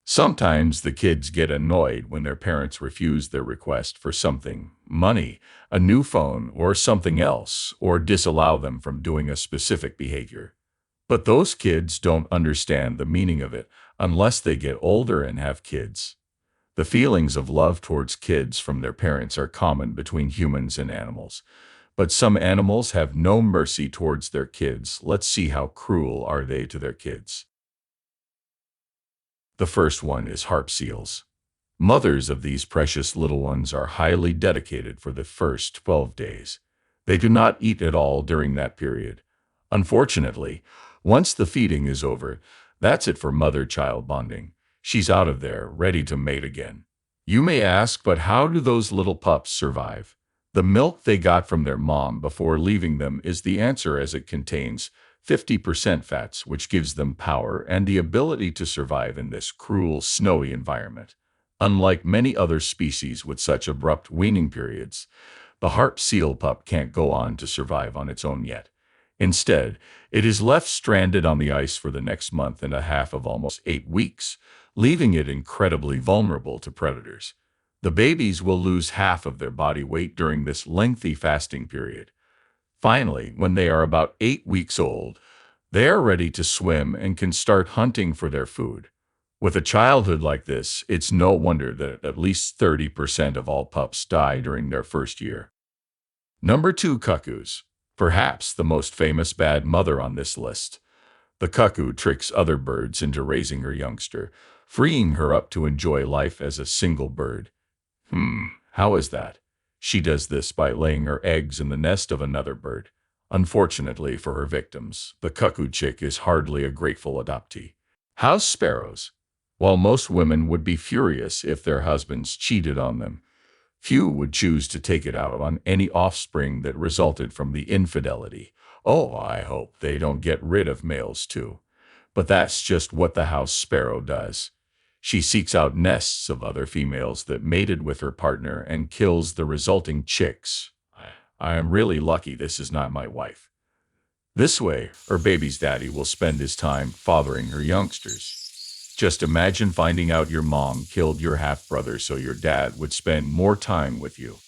Sometimes the kids get annoyed when their parents refuse their request for something, money, a new phone, or something else, or disallow them from doing a specific behavior. But those kids don't understand the meaning of it unless they get older and have kids. The feelings of love towards kids from their parents are common between humans and animals. But some animals have no mercy towards their kids. Let's see how cruel are they to their kids. The first one is harp seals. Mothers of these precious little ones are highly dedicated for the first 12 days. They do not eat at all during that period. Unfortunately, once the feeding is over, that's it for mother-child bonding. She's out of there, ready to mate again. You may ask, but how do those little pups survive? The milk they got from their mom before leaving them is the answer, as it contains 50% fats, which gives them power and the ability to survive in this cruel, snowy environment. Unlike many other species with such abrupt weaning periods, the harp seal pup can't go on to survive on its own yet. Instead, it is left stranded on the ice for the next month and a half of almost 8 weeks, leaving it incredibly vulnerable to predators. The babies will lose half of their body weight during this lengthy fasting period. Finally, when they are about 8 weeks old, they are ready to swim and can start hunting for their food. With a childhood like this, it's no wonder that at least 30% of all pups die during their first year. Number 2, cuckoos. Perhaps the most famous bad mother on this list. The cuckoo tricks other birds into raising her youngster, freeing her up to enjoy life as a single bird. How is that? She does this by laying her eggs in the nest of another bird. Unfortunately for her victims, the cuckoo chick is hardly a grateful adoptee. House sparrows. While most women would be furious if their husbands cheated on them, few would choose to take it out on any offspring that resulted from the infidelity. Oh, I hope they don't get rid of males too. But that's just what the house sparrow does. She seeks out nests of other females that mated with her partner and kills the resulting chicks. I am really lucky this is not my wife. This way, her baby's daddy will spend his time fathering her youngsters. Just imagine finding out your mom killed your half-brother so your dad would spend more time with you.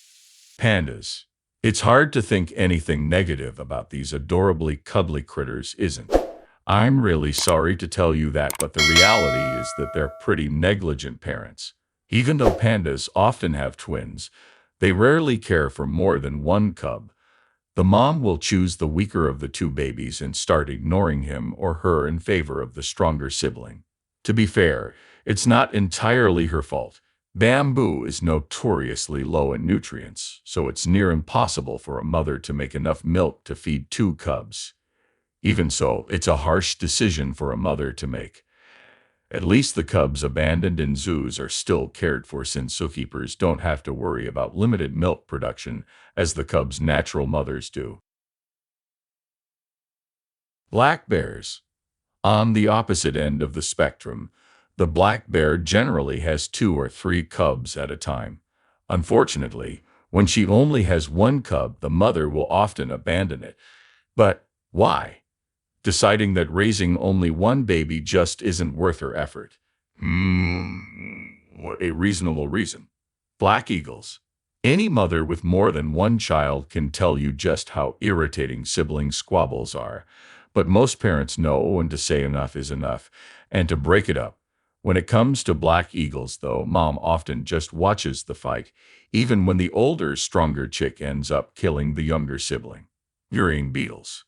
Pandas. It's hard to think anything negative about these adorably cuddly critters, isn't it? I'm really sorry to tell you that, but the reality is that they're pretty negligent parents. Even though pandas often have twins, they rarely care for more than one cub. The mom will choose the weaker of the two babies and start ignoring him or her in favor of the stronger sibling. To be fair, it's not entirely her fault. Bamboo is notoriously low in nutrients, so it's near impossible for a mother to make enough milk to feed 2 cubs. Even so, it's a harsh decision for a mother to make. At least the cubs abandoned in zoos are still cared for, since zookeepers don't have to worry about limited milk production as the cubs' natural mothers do. Black bears. On the opposite end of the spectrum, the black bear generally has 2 or 3 cubs at a time. Unfortunately, when she only has 1 cub, the mother will often abandon it. But why? Deciding that raising only 1 baby just isn't worth her effort. A reasonable reason. Black eagles. Any mother with more than 1 child can tell you just how irritating sibling squabbles are. But most parents know when to say enough is enough and to break it up. When it comes to black eagles, though, mom often just watches the fight, even when the older, stronger chick ends up killing the younger sibling. Burying beetles.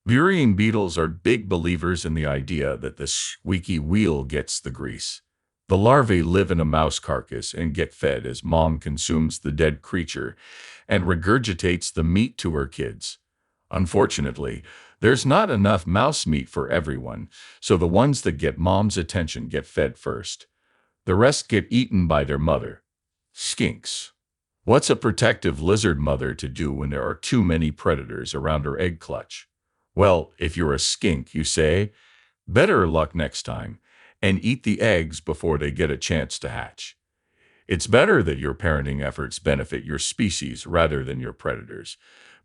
Burying beetles are big believers in the idea that the squeaky wheel gets the grease. The larvae live in a mouse carcass and get fed as mom consumes the dead creature and regurgitates the meat to her kids. Unfortunately, there's not enough mouse meat for everyone, so the ones that get mom's attention get fed first. The rest get eaten by their mother. Skinks. What's a protective lizard mother to do when there are too many predators around her egg clutch? Well, if you're a skink, you say, better luck next time, and eat the eggs before they get a chance to hatch. It's better that your parenting efforts benefit your species rather than your predators.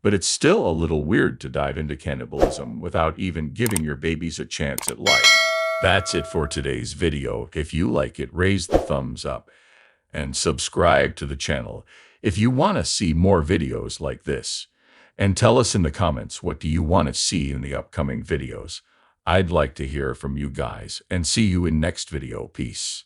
But it's still a little weird to dive into cannibalism without even giving your babies a chance at life. That's it for today's video. If you like it, raise the thumbs up and subscribe to the channel if you want to see more videos like this. And tell us in the comments, what do you want to see in the upcoming videos? I'd like to hear from you guys, and see you in next video. Peace.